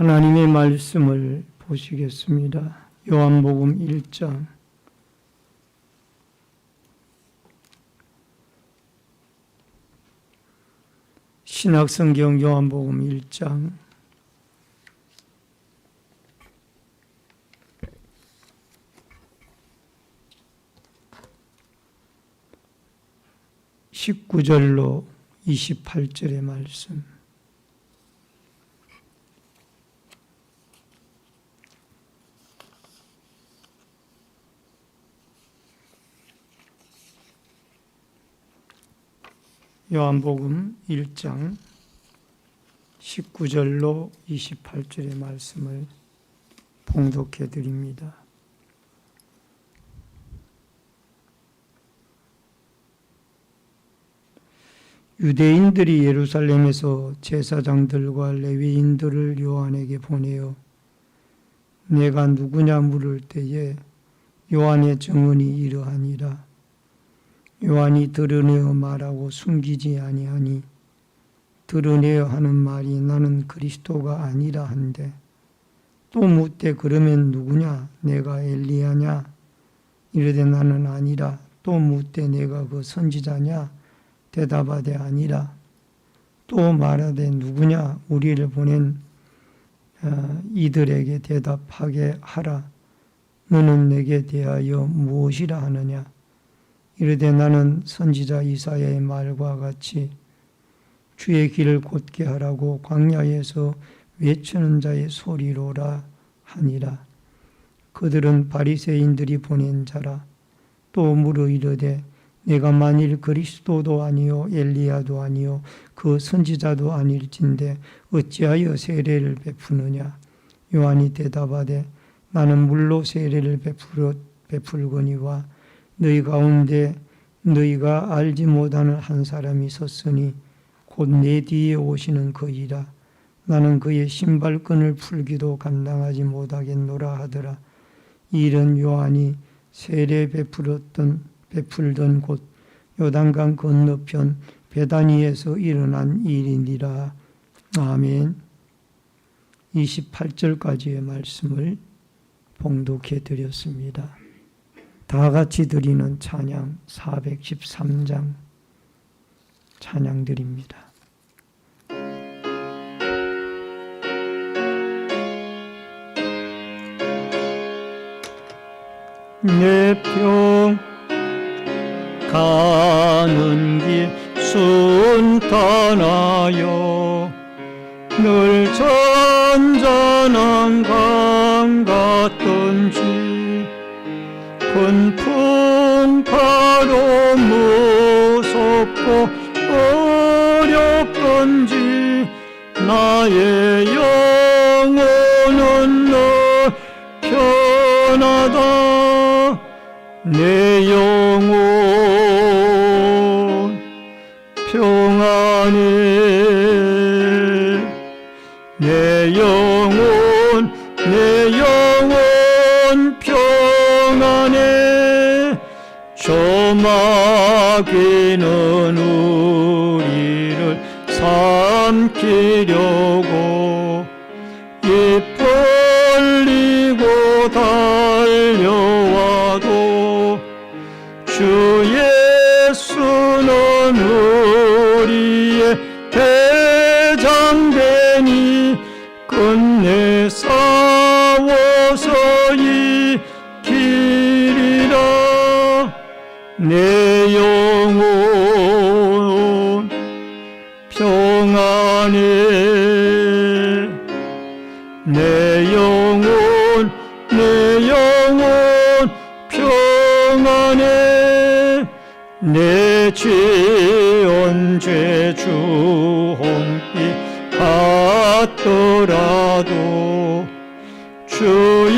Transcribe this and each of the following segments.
하나님의 말씀을 보시겠습니다. 요한복음 1장 신약성경 요한복음 1장 19절로 28절의 말씀. 요한복음 1장 19절로 28절의 말씀을 봉독해 드립니다. 유대인들이 예루살렘에서 제사장들과 레위인들을 요한에게 보내어 내가 누구냐 물을 때에 요한의 증언이 이러하니라. 요한이 드러내어 말하고 숨기지 아니하니 드러내어 하는 말이 나는 그리스도가 아니라 한데 또 묻되 그러면 누구냐 내가 엘리야냐 이르되 나는 아니라 또 묻되 내가 그 선지자냐 대답하되 아니라 또 말하되 누구냐 우리를 보낸 이들에게 대답하게 하라. 너는 내게 대하여 무엇이라 하느냐 이르되 나는 선지자 이사야의 말과 같이 주의 길을 곧게 하라고 광야에서 외치는 자의 소리로라 하니라. 그들은 바리새인들이 보낸 자라. 또 물어 이르되 내가 만일 그리스도도 아니요 엘리야도 아니요 그 선지자도 아닐진데 어찌하여 세례를 베푸느냐. 요한이 대답하되 나는 물로 세례를 베풀거니와 너희 가운데 너희가 알지 못하는 한 사람이 섰으니 곧 내 뒤에 오시는 그이라. 나는 그의 신발끈을 풀기도 감당하지 못하겠노라 하더라. 이 일은 요한이 세례 베풀던 곳 요단강 건너편 베다니에서 일어난 일이니라. 아멘. 28절까지의 말씀을 봉독해 드렸습니다. 다 같이 드리는 찬양 413장 찬양 드립니다. 내 평 가는 길 순탄하여 늘 잔잔한 강 같던지 큰 풍파로 무섭고 어렵던지 나의 영혼은 너 편하다. 내 영혼 평안해. 내 영혼 평안해. 저 마귀는 우리를 삼키려고 입 벌리고 달려와도 주 예수는 우리의 대장되니 끝내 싸워서 이기리라. 내 영혼 평안해. 내 영혼 평안해. 내 지은 죄 주홍빛 같더라도 주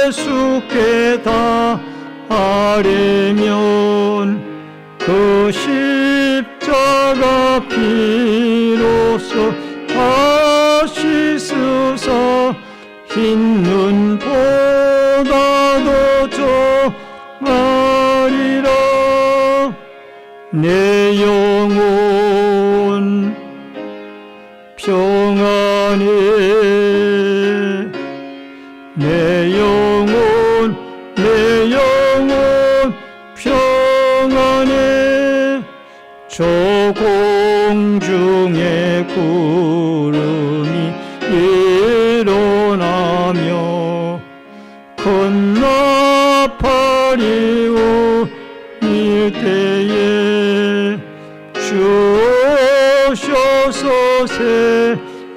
예수께 다 아뢰면 그 십자가 피로써 다시 쓰사 흰 눈보다도 정하리라. 내 영혼 평안해. 내 영혼 평안해. 저 공중의 구름이 일어나며 큰 나팔이 울릴 때에 주 오셔서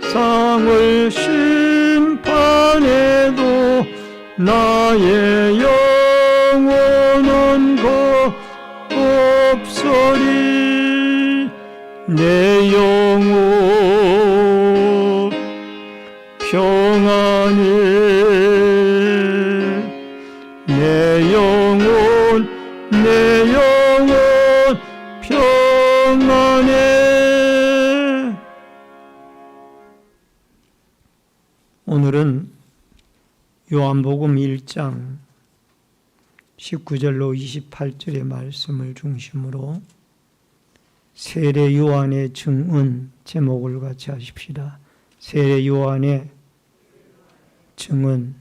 세상을 심판해도 나의 영혼은 겁없으리. 내 영혼 평안해. 내 영혼 평안해. 오늘은 요한복음 1장 19절로 28절의 말씀을 중심으로 세례 요한의 증언 제목을 같이 하십시다. 세례 요한의 증언.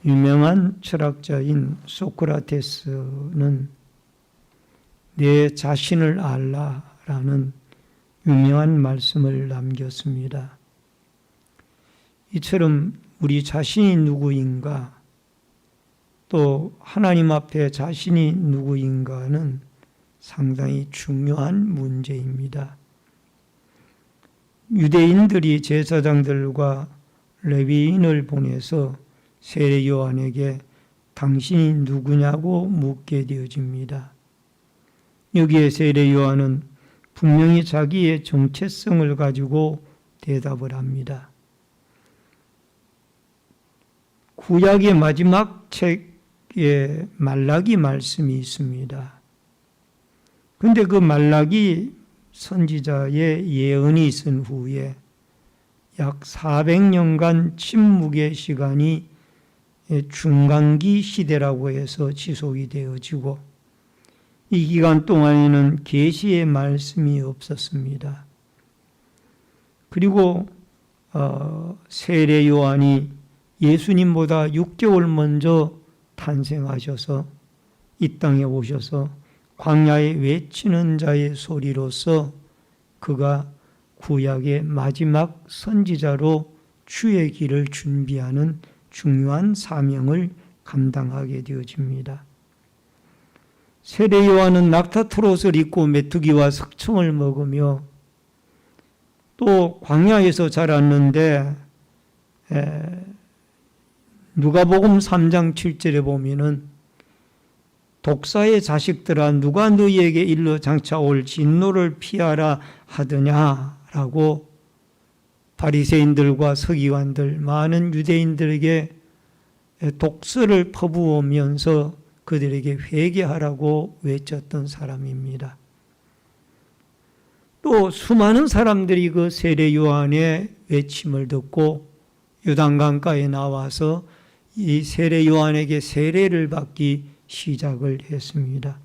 유명한 철학자인 소크라테스는 내 자신을 알라라는 유명한 말씀을 남겼습니다. 이처럼 우리 자신이 누구인가, 또 하나님 앞에 자신이 누구인가는 상당히 중요한 문제입니다. 유대인들이 제사장들과 레위인을 보내서 세례 요한에게 당신이 누구냐고 묻게 되어집니다. 여기에 세례 요한은 분명히 자기의 정체성을 가지고 대답을 합니다. 구약의 마지막 책에 말라기 말씀이 있습니다. 그런데 그 말라기 선지자의 예언이 있은 후에 약 400년간 침묵의 시간이 중간기 시대라고 해서 지속이 되어지고, 이 기간 동안에는 계시의 말씀이 없었습니다. 그리고 세례 요한이 예수님보다 6개월 먼저 탄생하셔서 이 땅에 오셔서 광야에 외치는 자의 소리로서 그가 구약의 마지막 선지자로 주의 길을 준비하는 중요한 사명을 감당하게 되어집니다. 세례 요한은 낙타트롯을 입고 메뚜기와 석청을 먹으며 또 광야에서 자랐는데, 누가복음 3장 7절에 보면은 독사의 자식들아 누가 너희에게 일러 장차 올 진노를 피하라 하더냐라고 바리새인들과 서기관들, 많은 유대인들에게 독서를 퍼부으면서 그들에게 회개하라고 외쳤던 사람입니다. 또 수많은 사람들이 그 세례 요한의 외침을 듣고 요단강가에 나와서 이 세례 요한에게 세례를 받기 시작을 했습니다.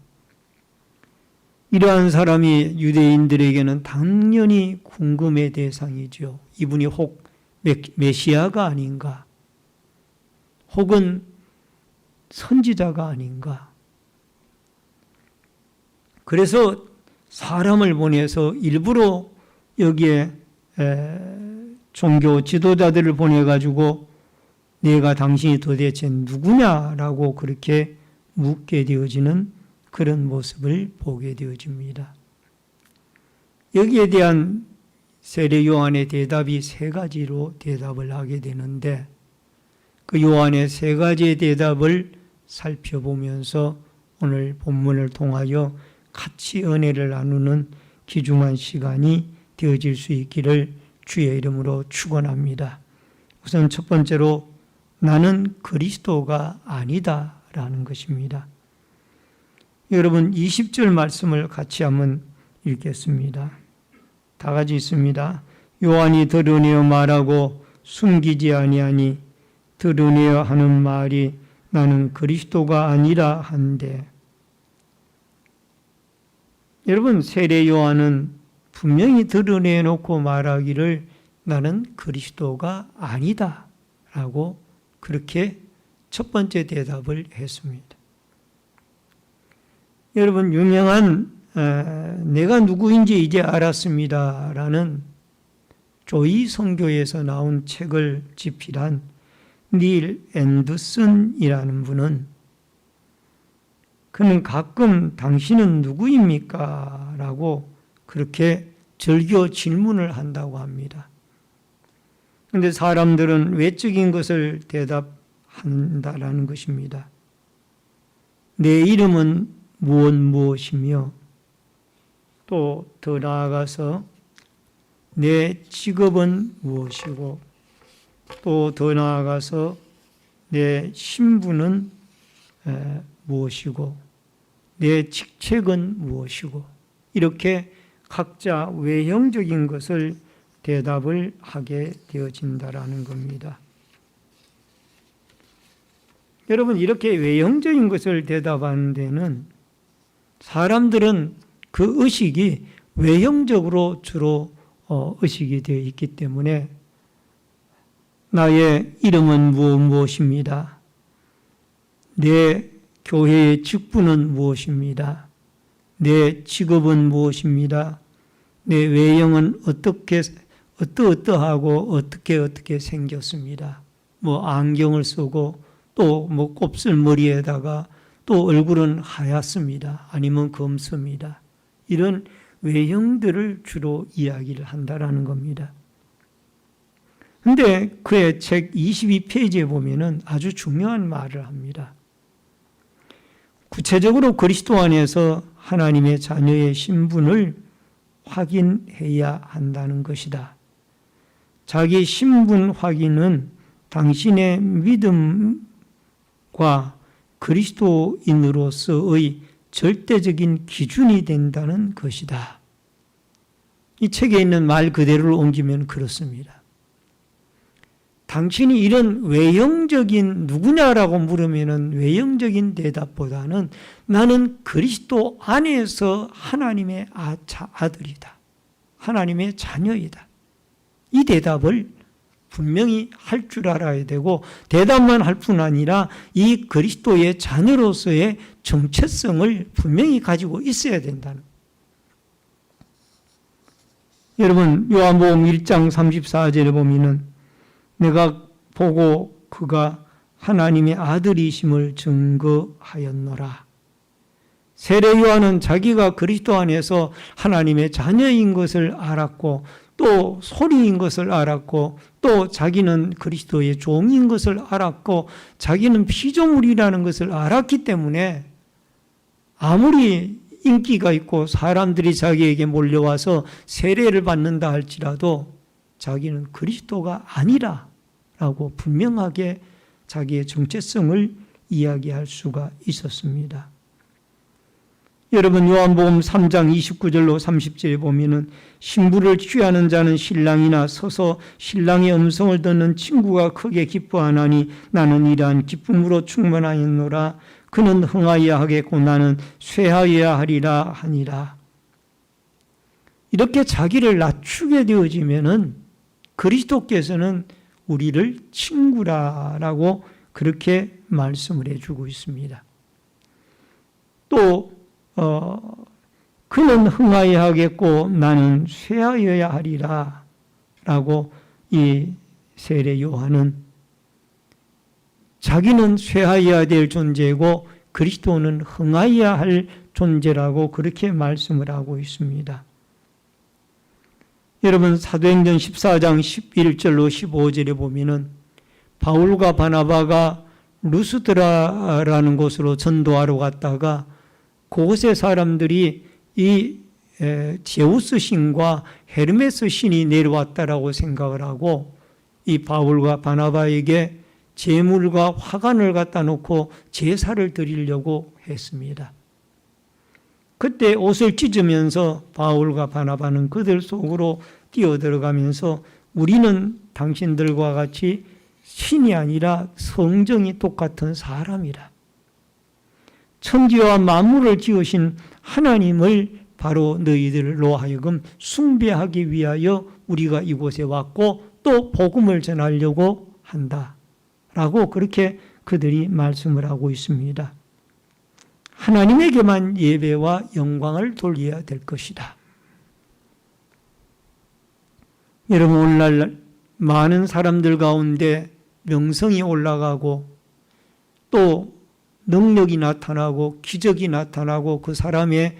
이러한 사람이 유대인들에게는 당연히 궁금의 대상이죠. 이분이 혹 메시아가 아닌가? 혹은 선지자가 아닌가? 그래서 사람을 보내서 일부러 여기에 종교 지도자들을 보내가지고 내가 당신이 도대체 누구냐라고 그렇게 묻게 되어지는 그런 모습을 보게 되어집니다. 여기에 대한 세례 요한의 대답이 세 가지로 대답을 하게 되는데, 그 요한의 세 가지의 대답을 살펴보면서 오늘 본문을 통하여 같이 은혜를 나누는 귀중한 시간이 되어질 수 있기를 주의 이름으로 축원합니다. 우선 첫 번째로 나는 그리스도가 아니다 라는 것입니다. 여러분 20절 말씀을 같이 한번 읽겠습니다. 다 같이 있습니다. 요한이 드러내어 말하고 숨기지 아니하니 드러내어 하는 말이 나는 그리스도가 아니라 한데. 여러분 세례 요한은 분명히 드러내놓고 말하기를 나는 그리스도가 아니다 라고 그렇게 첫 번째 대답을 했습니다. 여러분, 유명한 내가 누구인지 이제 알았습니다 라는 조이 선교에서 나온 책을 집필한 닐 앤더슨이라는 분은 그는 가끔 당신은 누구입니까? 라고 그렇게 절교 질문을 한다고 합니다. 그런데 사람들은 외적인 것을 대답한다라는 것입니다. 내 이름은 무엇이며 또 더 나아가서 내 직업은 무엇이고 또 더 나아가서 내 신분은 무엇이고 내 직책은 무엇이고 이렇게 각자 외형적인 것을 대답을 하게 되어진다라는 겁니다. 여러분, 이렇게 외형적인 것을 대답하는 데는 사람들은 그 의식이 외형적으로 주로 의식이 되어 있기 때문에 나의 이름은 무엇입니다. 내 교회의 직분은 무엇입니다. 내 직업은 무엇입니다. 내 외형은 어떠하고 어떻게 생겼습니다. 안경을 쓰고 또 곱슬 머리에다가 또 얼굴은 하얗습니다. 아니면 검습니다. 이런 외형들을 주로 이야기를 한다라는 겁니다. 그런데 그의 책 22페이지에 보면은 아주 중요한 말을 합니다. 구체적으로 그리스도 안에서 하나님의 자녀의 신분을 확인해야 한다는 것이다. 자기 신분 확인은 당신의 믿음과 그리스도인으로서의 절대적인 기준이 된다는 것이다. 이 책에 있는 말 그대로를 옮기면 그렇습니다. 당신이 이런 외형적인 누구냐라고 물으면 외형적인 대답보다는 나는 그리스도 안에서 하나님의 아들이다. 하나님의 자녀이다. 이 대답을 분명히 할 줄 알아야 되고 대답만 할 뿐 아니라 이 그리스도의 자녀로서의 정체성을 분명히 가지고 있어야 된다는 거예요. 여러분, 요한복음 1장 34절에 보면은 내가 보고 그가 하나님의 아들이심을 증거하였노라. 세례 요한은 자기가 그리스도 안에서 하나님의 자녀인 것을 알았고 또 소리인 것을 알았고 또 자기는 그리스도의 종인 것을 알았고 자기는 피조물이라는 것을 알았기 때문에 아무리 인기가 있고 사람들이 자기에게 몰려와서 세례를 받는다 할지라도 자기는 그리스도가 아니라라고 분명하게 자기의 정체성을 이야기할 수가 있었습니다. 여러분, 요한복음 3장 29절로 30절에 보면은 신부를 취하는 자는 신랑이나 서서 신랑의 음성을 듣는 친구가 크게 기뻐하나니 나는 이러한 기쁨으로 충만하였노라. 그는 흥하여야 하겠고 나는 쇠하여야 하리라 하니라. 이렇게 자기를 낮추게 되어지면은 그리스도께서는 우리를 친구라라고 그렇게 말씀을 해주고 있습니다. 또 그는 흥하여야 하겠고 나는 쇠하여야 하리라 라고 이 세례 요한은 자기는 쇠하여야 될 존재고 그리스도는 흥하여야 할 존재라고 그렇게 말씀을 하고 있습니다. 여러분, 사도행전 14장 11절로 15절에 보면은 바울과 바나바가 루스드라라는 곳으로 전도하러 갔다가 그곳의 사람들이 이 제우스 신과 헤르메스 신이 내려왔다라고 생각을 하고 이 바울과 바나바에게 제물과 화관을 갖다 놓고 제사를 드리려고 했습니다. 그때 옷을 찢으면서 바울과 바나바는 그들 속으로 뛰어들어가면서 우리는 당신들과 같이 신이 아니라 성정이 똑같은 사람이라. 천지와 만물을 지으신 하나님을 바로 너희들로 하여금 숭배하기 위하여 우리가 이곳에 왔고 또 복음을 전하려고 한다. 라고 그렇게 그들이 말씀을 하고 있습니다. 하나님에게만 예배와 영광을 돌려야 될 것이다. 여러분, 오늘날 많은 사람들 가운데 명성이 올라가고 또 능력이 나타나고 기적이 나타나고 그 사람을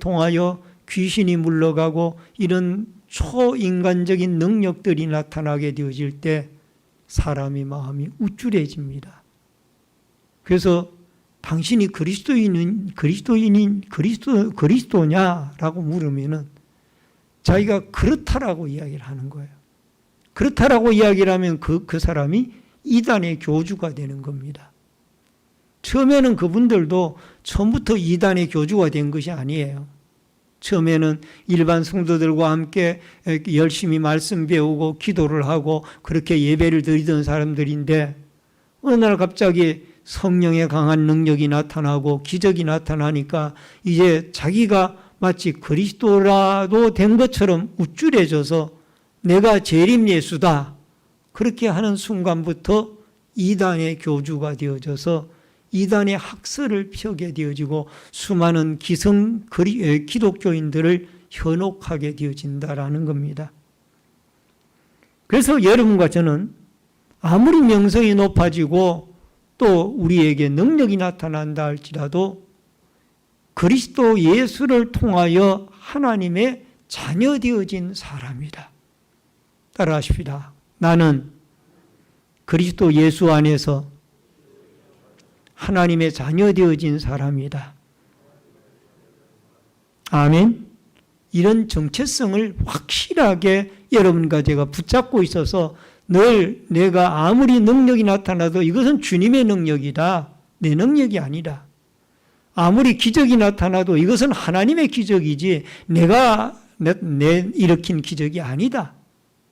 통하여 귀신이 물러가고 이런 초인간적인 능력들이 나타나게 되어질 때 사람의 마음이 우쭐해집니다. 그래서 당신이 그리스도냐라고 물으면은 자기가 그렇다라고 이야기를 하는 거예요. 그렇다라고 이야기를 하면 그 사람이 이단의 교주가 되는 겁니다. 처음에는 그분들도 처음부터 이단의 교주가 된 것이 아니에요. 처음에는 일반 성도들과 함께 열심히 말씀 배우고 기도를 하고 그렇게 예배를 드리던 사람들인데 어느 날 갑자기 성령의 강한 능력이 나타나고 기적이 나타나니까 이제 자기가 마치 그리스도라도 된 것처럼 우쭐해져서 내가 재림 예수다 그렇게 하는 순간부터 이단의 교주가 되어져서 이단의 학설을 펴게 되어지고 수많은 기독교인들을 현혹하게 되어진다라는 겁니다. 그래서 여러분과 저는 아무리 명성이 높아지고 또 우리에게 능력이 나타난다 할지라도 그리스도 예수를 통하여 하나님의 자녀 되어진 사람이다. 따라하십시다. 나는 그리스도 예수 안에서 하나님의 자녀 되어진 사람이다. 아멘. 이런 정체성을 확실하게 여러분과 제가 붙잡고 있어서 늘 내가 아무리 능력이 나타나도 이것은 주님의 능력이다. 내 능력이 아니다. 아무리 기적이 나타나도 이것은 하나님의 기적이지 내가 일으킨 기적이 아니다.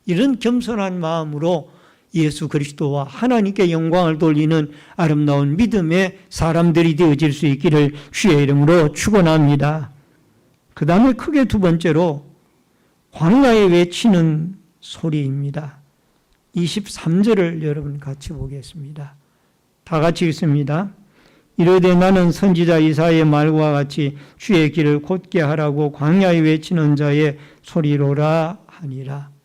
이런 겸손한 마음으로 예수 그리스도와 하나님께 영광을 돌리는 아름다운 믿음의 사람들이 되어질 수 있기를 주의 이름으로 축원합니다. 그 다음에 크게 두 번째로 광야에 외치는 소리입니다. 23절을 여러분 같이 보겠습니다. 다 같이 읽습니다. 이르되 나는 선지자 이사야의 말과 같이 주의 길을 곧게 하라고 광야에 외치는 자의 소리로라 하니라.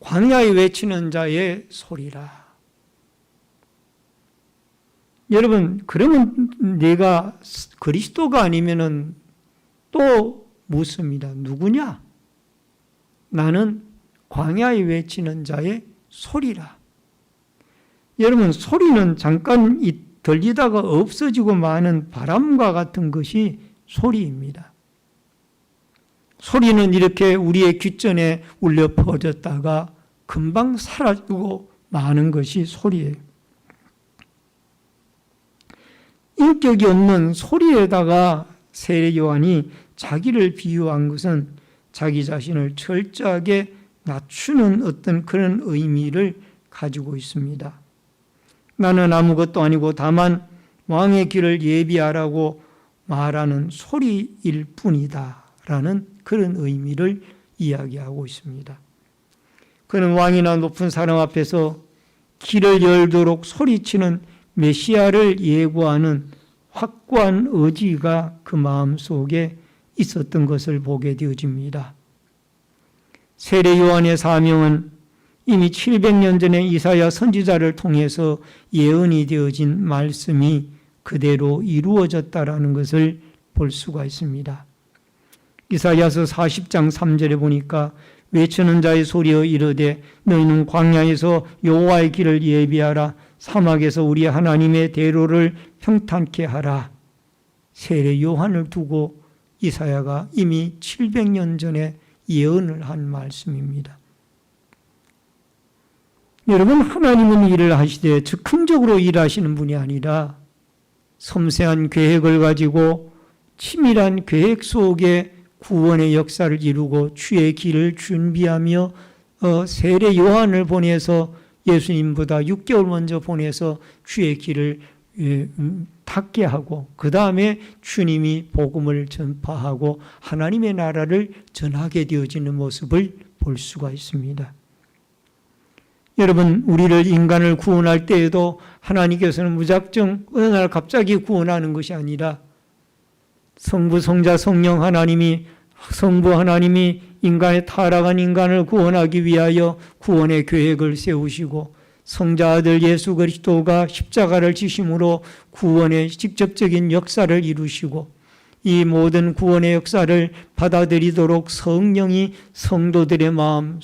광야에 외치는 자의 소리라. 여러분, 그러면 내가 그리스도가 아니면은 또 묻습니다. 누구냐? 나는 광야에 외치는 자의 소리라. 여러분, 소리는 잠깐 들리다가 없어지고 마는 바람과 같은 것이 소리입니다. 소리는 이렇게 우리의 귓전에 울려 퍼졌다가 금방 사라지고 마는 것이 소리예요. 인격이 없는 소리에다가 세례 요한이 자기를 비유한 것은 자기 자신을 철저하게 낮추는 어떤 그런 의미를 가지고 있습니다. 나는 아무것도 아니고 다만 왕의 길을 예비하라고 말하는 소리일 뿐이다 라는 그런 의미를 이야기하고 있습니다. 그는 왕이나 높은 사람 앞에서 길을 열도록 소리치는 메시아를 예고하는 확고한 의지가 그 마음속에 있었던 것을 보게 되어집니다. 세례 요한의 사명은 이미 700년 전에 이사야 선지자를 통해서 예언이 되어진 말씀이 그대로 이루어졌다라는 것을 볼 수가 있습니다. 이사야서 40장 3절에 보니까 외치는 자의 소리여 이르되 너희는 광야에서 여호와의 길을 예비하라. 사막에서 우리 하나님의 대로를 평탄케 하라. 세례 요한을 두고 이사야가 이미 700년 전에 예언을 한 말씀입니다. 여러분, 하나님은 일을 하시되 즉흥적으로 일하시는 분이 아니라 섬세한 계획을 가지고 치밀한 계획 속에 구원의 역사를 이루고 주의 길을 준비하며 세례 요한을 보내서 예수님보다 6개월 먼저 보내서 주의 길을 닦게 하고 그 다음에 주님이 복음을 전파하고 하나님의 나라를 전하게 되어지는 모습을 볼 수가 있습니다. 여러분, 우리를 인간을 구원할 때에도 하나님께서는 무작정 어느 날 갑자기 구원하는 것이 아니라 성부, 성자, 성령 하나님이 성부 하나님이 인간의 타락한 인간을 구원하기 위하여 구원의 계획을 세우시고 성자 아들 예수 그리스도가 십자가를 지심으로 구원의 직접적인 역사를 이루시고 이 모든 구원의 역사를 받아들이도록 성령이 성도들의 마음,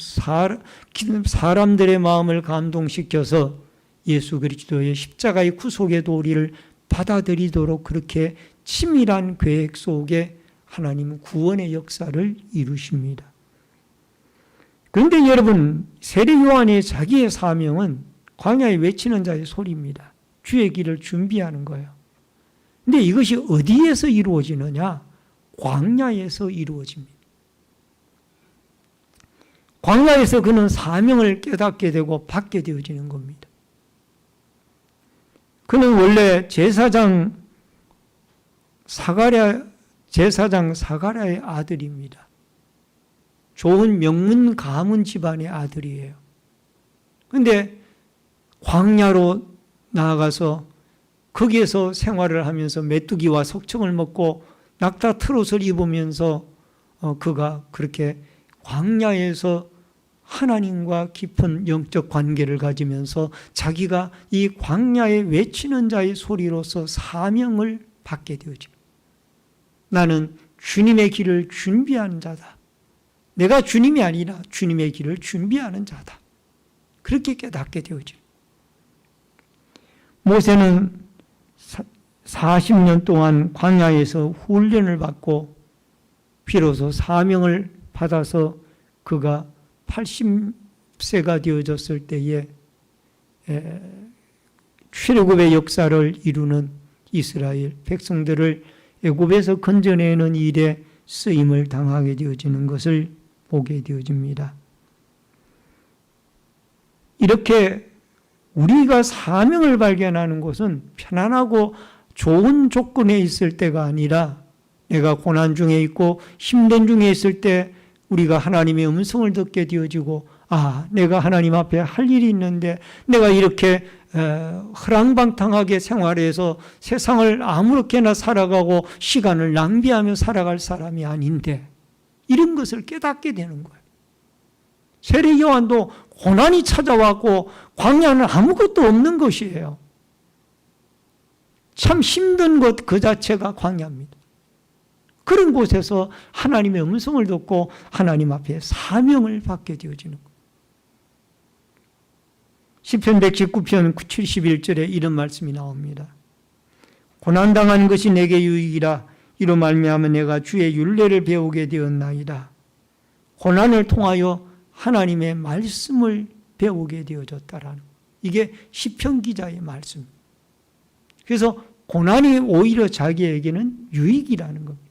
사람들의 마음을 감동시켜서 예수 그리스도의 십자가의 구속의 도리를 받아들이도록 그렇게 치밀한 계획 속에 하나님은 구원의 역사를 이루십니다. 그런데 여러분, 세례 요한의 자기의 사명은 광야에 외치는 자의 소리입니다. 주의 길을 준비하는 거예요. 근데 이것이 어디에서 이루어지느냐? 광야에서 이루어집니다. 광야에서 그는 사명을 깨닫게 되고 받게 되어지는 겁니다. 그는 원래 제사장 사가랴의 아들입니다. 좋은 명문 가문 집안의 아들이에요. 그런데 광야로 나아가서 거기에서 생활을 하면서 메뚜기와 석청을 먹고 낙타 트롯을 입으면서 그가 그렇게 광야에서 하나님과 깊은 영적 관계를 가지면서 자기가 이 광야에 외치는 자의 소리로서 사명을 받게 되어집니다. 나는 주님의 길을 준비하는 자다. 내가 주님이 아니라 주님의 길을 준비하는 자다. 그렇게 깨닫게 되어집니다. 모세는 40년 동안 광야에서 훈련을 받고 비로소 사명을 받아서 그가 80세가 되어졌을 때에 출애굽의 역사를 이루는 이스라엘 백성들을 애굽에서 건져내는 일에 쓰임을 당하게 되어지는 것을 보게 되어집니다. 이렇게 우리가 사명을 발견하는 것은 편안하고 좋은 조건에 있을 때가 아니라 내가 고난 중에 있고 힘든 중에 있을 때 우리가 하나님의 음성을 듣게 되어지고 내가 하나님 앞에 할 일이 있는데 내가 이렇게 허랑방탕하게 생활해서 세상을 아무렇게나 살아가고 시간을 낭비하며 살아갈 사람이 아닌데 이런 것을 깨닫게 되는 거예요. 세례 요한도 고난이 찾아왔고 광야는 아무것도 없는 것이에요. 참 힘든 것 그 자체가 광야입니다. 그런 곳에서 하나님의 음성을 듣고 하나님 앞에 사명을 받게 되어지는 거예요. 시편 119편 71절에 이런 말씀이 나옵니다. 고난당한 것이 내게 유익이라 이로 말미암아 내가 주의 율례를 배우게 되었나이다. 고난을 통하여 하나님의 말씀을 배우게 되어졌다라는 이게 시편 기자의 말씀입니다. 그래서 고난이 오히려 자기에게는 유익이라는 겁니다.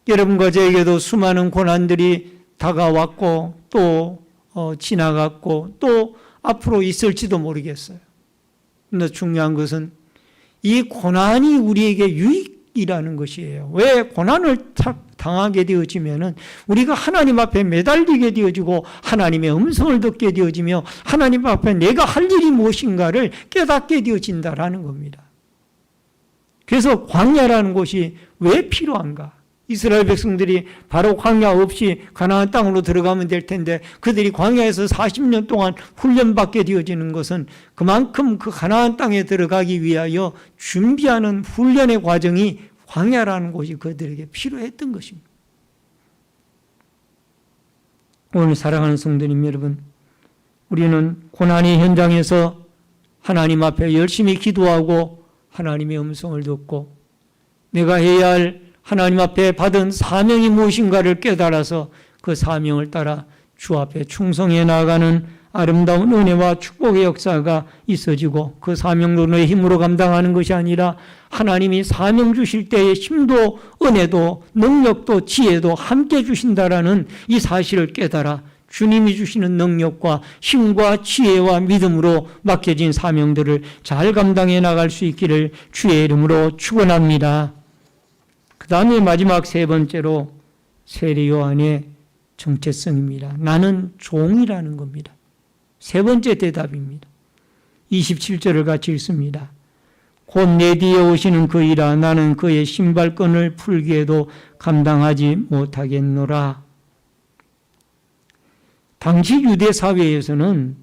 여러분과 저에게도 수많은 고난들이 다가왔고 또 지나갔고 또 앞으로 있을지도 모르겠어요. 그런데 중요한 것은 이 고난이 우리에게 유익이라는 것이에요. 왜 고난을 당하게 되어지면은 우리가 하나님 앞에 매달리게 되어지고 하나님의 음성을 듣게 되어지며 하나님 앞에 내가 할 일이 무엇인가를 깨닫게 되어진다라는 겁니다. 그래서 광야라는 곳이 왜 필요한가? 이스라엘 백성들이 바로 광야 없이 가나안 땅으로 들어가면 될 텐데 그들이 광야에서 40년 동안 훈련받게 되어지는 것은 그만큼 그 가나안 땅에 들어가기 위하여 준비하는 훈련의 과정이 광야라는 곳이 그들에게 필요했던 것입니다. 오늘 사랑하는 성도님 여러분, 우리는 고난의 현장에서 하나님 앞에 열심히 기도하고 하나님의 음성을 듣고 내가 해야 할 하나님 앞에 받은 사명이 무엇인가를 깨달아서 그 사명을 따라 주 앞에 충성해 나아가는 아름다운 은혜와 축복의 역사가 있어지고 그 사명도 너의 힘으로 감당하는 것이 아니라 하나님이 사명 주실 때의 힘도 은혜도 능력도 지혜도 함께 주신다라는 이 사실을 깨달아 주님이 주시는 능력과 힘과 지혜와 믿음으로 맡겨진 사명들을 잘 감당해 나갈 수 있기를 주의 이름으로 축원합니다. 그 다음에 마지막 세 번째로 세례 요한의 정체성입니다. 나는 종이라는 겁니다. 세 번째 대답입니다. 27절을 같이 읽습니다. 곧 내 뒤에 오시는 그이라 나는 그의 신발끈을 풀기에도 감당하지 못하겠노라. 당시 유대 사회에서는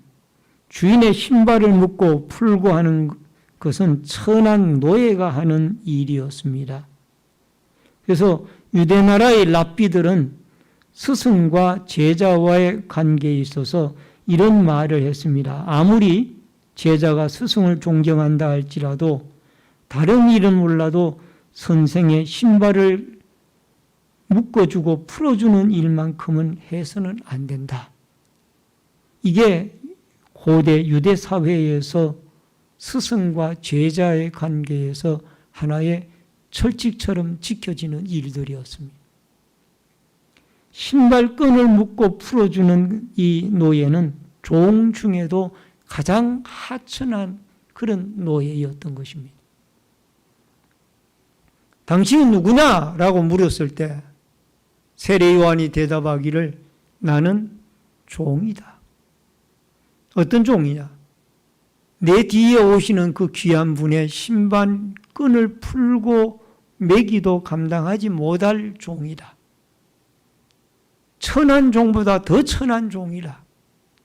주인의 신발을 묶고 풀고 하는 것은 천한 노예가 하는 일이었습니다. 그래서 유대 나라의 랍비들은 스승과 제자와의 관계에 있어서 이런 말을 했습니다. 아무리 제자가 스승을 존경한다 할지라도 다른 일은 몰라도 선생의 신발을 묶어주고 풀어주는 일만큼은 해서는 안 된다. 이게 고대 유대 사회에서 스승과 제자의 관계에서 하나의 철칙처럼 지켜지는 일들이었습니다. 신발끈을 묶고 풀어주는 이 노예는 종 중에도 가장 하천한 그런 노예였던 것입니다. 당신이 누구냐라고 물었을 때 세례 요한이 대답하기를 나는 종이다. 어떤 종이냐? 내 뒤에 오시는 그 귀한 분의 신발끈을 풀고 매기도 감당하지 못할 종이다. 천한 종보다 더 천한 종이라.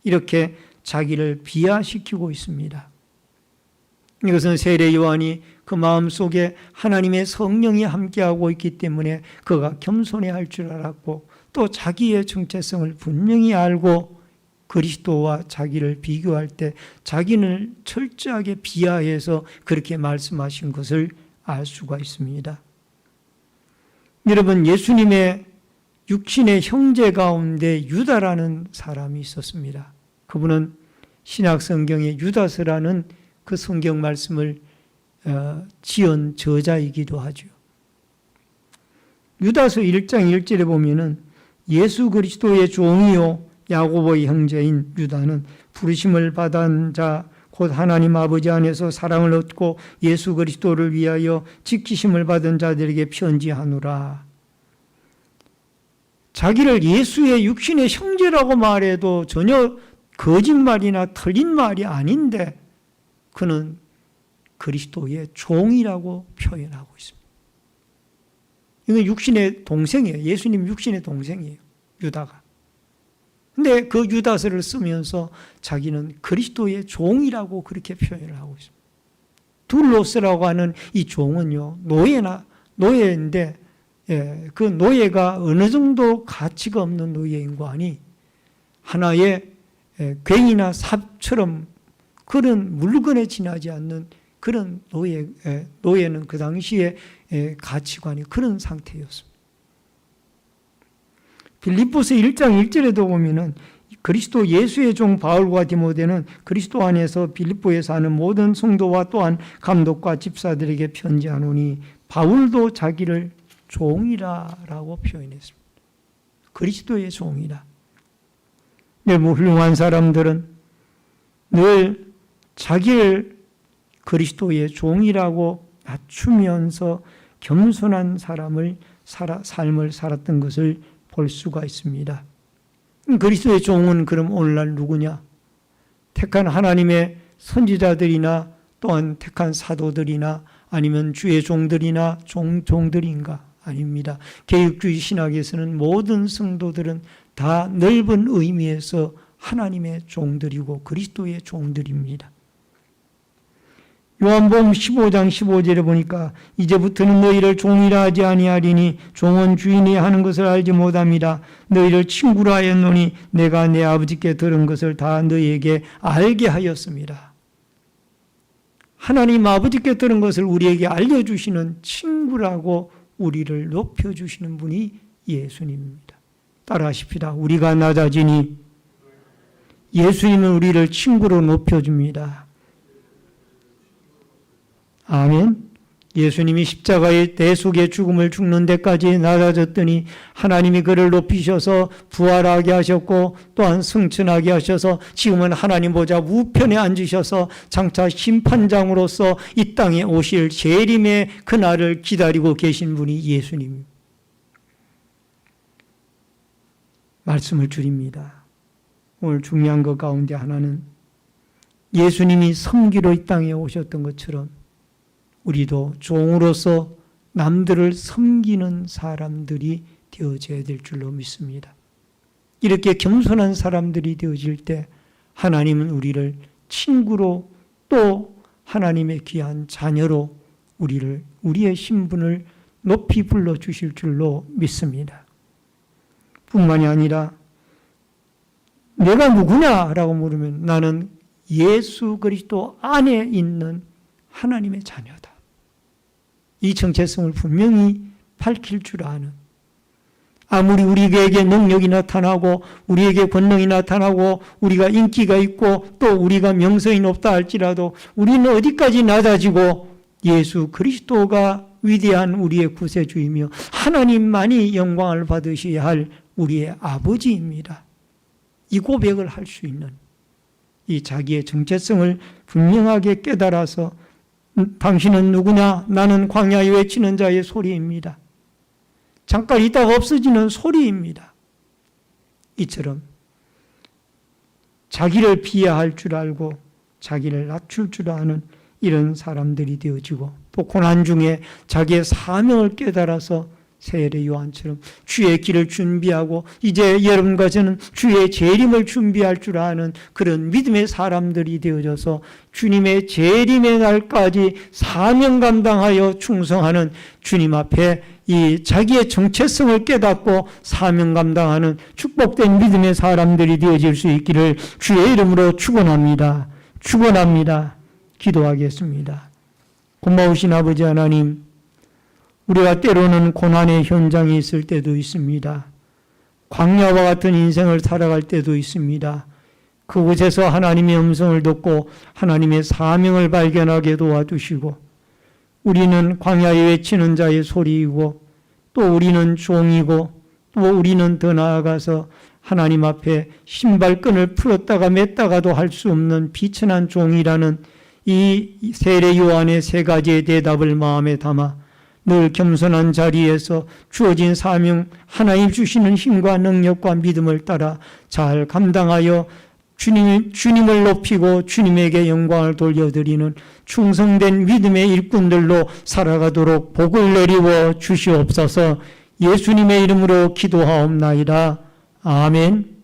이렇게 자기를 비하시키고 있습니다. 이것은 세례 요한이 그 마음속에 하나님의 성령이 함께하고 있기 때문에 그가 겸손해야 할 줄 알았고 또 자기의 정체성을 분명히 알고 그리스도와 자기를 비교할 때 자기를 철저하게 비하해서 그렇게 말씀하신 것을 알 수가 있습니다. 여러분, 예수님의 육신의 형제 가운데 유다라는 사람이 있었습니다. 그분은 신약 성경의 유다서라는 그 성경 말씀을 지은 저자이기도 하죠. 유다서 1장 1절에 보면은 예수 그리스도의 종이요 야고보의 형제인 유다는 부르심을 받은 자 곧 하나님 아버지 안에서 사랑을 얻고 예수 그리스도를 위하여 지키심을 받은 자들에게 편지하노라. 자기를 예수의 육신의 형제라고 말해도 전혀 거짓말이나 틀린 말이 아닌데 그는 그리스도의 종이라고 표현하고 있습니다. 이건 육신의 동생이에요. 예수님 육신의 동생이에요. 유다가. 근데 그 유다서를 쓰면서 자기는 그리스도의 종이라고 그렇게 표현을 하고 있습니다. 둘로스라고 하는 이 종은요, 노예인데, 그 노예가 어느 정도 가치가 없는 노예인 거 아니, 하나의 괭이나 삽처럼 그런 물건에 지나지 않는 그런 노예는 그 당시에 가치관이 그런 상태였습니다. 빌립보서 1장 1절에도 보면은 그리스도 예수의 종 바울과 디모데는 그리스도 안에서 빌립보에 사는 모든 성도와 또한 감독과 집사들에게 편지하노니 바울도 자기를 종이라라고 표현했습니다. 그리스도의 종이라. 여러분, 훌륭한 사람들은 늘 자기를 그리스도의 종이라고 낮추면서 겸손한 삶을 살았던 것을 볼 수가 있습니다. 그리스도의 종은 그럼 오늘날 누구냐? 택한 하나님의 선지자들이나 또한 택한 사도들이나 아니면 주의 종들이나 종들인가? 아닙니다. 개혁주의 신학에서는 모든 성도들은 다 넓은 의미에서 하나님의 종들이고 그리스도의 종들입니다. 요한복음 15장 15절에 보니까 이제부터는 너희를 종이라 하지 아니하리니 종은 주인이 하는 것을 알지 못합니다. 너희를 친구라 하였노니 내가 내 아버지께 들은 것을 다 너희에게 알게 하였습니다. 하나님 아버지께 들은 것을 우리에게 알려주시는 친구라고 우리를 높여주시는 분이 예수님입니다. 따라하십시다. 우리가 낮아지니 예수님은 우리를 친구로 높여줍니다. 아멘. 예수님이 십자가의 대속의 죽음을 죽는 데까지 낮아졌더니 하나님이 그를 높이셔서 부활하게 하셨고 또한 승천하게 하셔서 지금은 하나님 보좌 우편에 앉으셔서 장차 심판장으로서 이 땅에 오실 재림의 그날을 기다리고 계신 분이 예수님입니다. 말씀을 드립니다. 오늘 중요한 것 가운데 하나는 예수님이 섬기러 이 땅에 오셨던 것처럼 우리도 종으로서 남들을 섬기는 사람들이 되어져야 될 줄로 믿습니다. 이렇게 겸손한 사람들이 되어질 때 하나님은 우리를 친구로 또 하나님의 귀한 자녀로 우리의 신분을 높이 불러주실 줄로 믿습니다. 뿐만이 아니라 내가 누구냐라고 물으면 나는 예수 그리스도 안에 있는 하나님의 자녀다. 이 정체성을 분명히 밝힐 줄 아는, 아무리 우리에게 능력이 나타나고 우리에게 권능이 나타나고 우리가 인기가 있고 또 우리가 명성이 높다 할지라도 우리는 어디까지 낮아지고 예수 그리스도가 위대한 우리의 구세주이며 하나님만이 영광을 받으셔야 할 우리의 아버지입니다. 이 고백을 할 수 있는 이 자기의 정체성을 분명하게 깨달아서 당신은 누구냐? 나는 광야에 외치는 자의 소리입니다. 잠깐 있다가 없어지는 소리입니다. 이처럼 자기를 비하할 줄 알고 자기를 낮출 줄 아는 이런 사람들이 되어지고 또 고난 중에 자기의 사명을 깨달아서 세례 요한처럼 주의 길을 준비하고 이제 여러분과 저는 주의 재림을 준비할 줄 아는 그런 믿음의 사람들이 되어져서 주님의 재림의 날까지 사명 감당하여 충성하는 주님 앞에 이 자기의 정체성을 깨닫고 사명 감당하는 축복된 믿음의 사람들이 되어질 수 있기를 주의 이름으로 축원합니다. 축원합니다. 기도하겠습니다. 고마우신 아버지 하나님, 우리가 때로는 고난의 현장에 있을 때도 있습니다. 광야와 같은 인생을 살아갈 때도 있습니다. 그곳에서 하나님의 음성을 듣고 하나님의 사명을 발견하게 도와주시고 우리는 광야에 외치는 자의 소리이고 또 우리는 종이고 또 우리는 더 나아가서 하나님 앞에 신발끈을 풀었다가 맸다가도 할 수 없는 비천한 종이라는 이 세례 요한의 세 가지의 대답을 마음에 담아 늘 겸손한 자리에서 주어진 사명, 하나님 주시는 힘과 능력과 믿음을 따라 잘 감당하여 주님을 높이고 주님에게 영광을 돌려드리는 충성된 믿음의 일꾼들로 살아가도록 복을 내리워 주시옵소서. 예수님의 이름으로 기도하옵나이다. 아멘.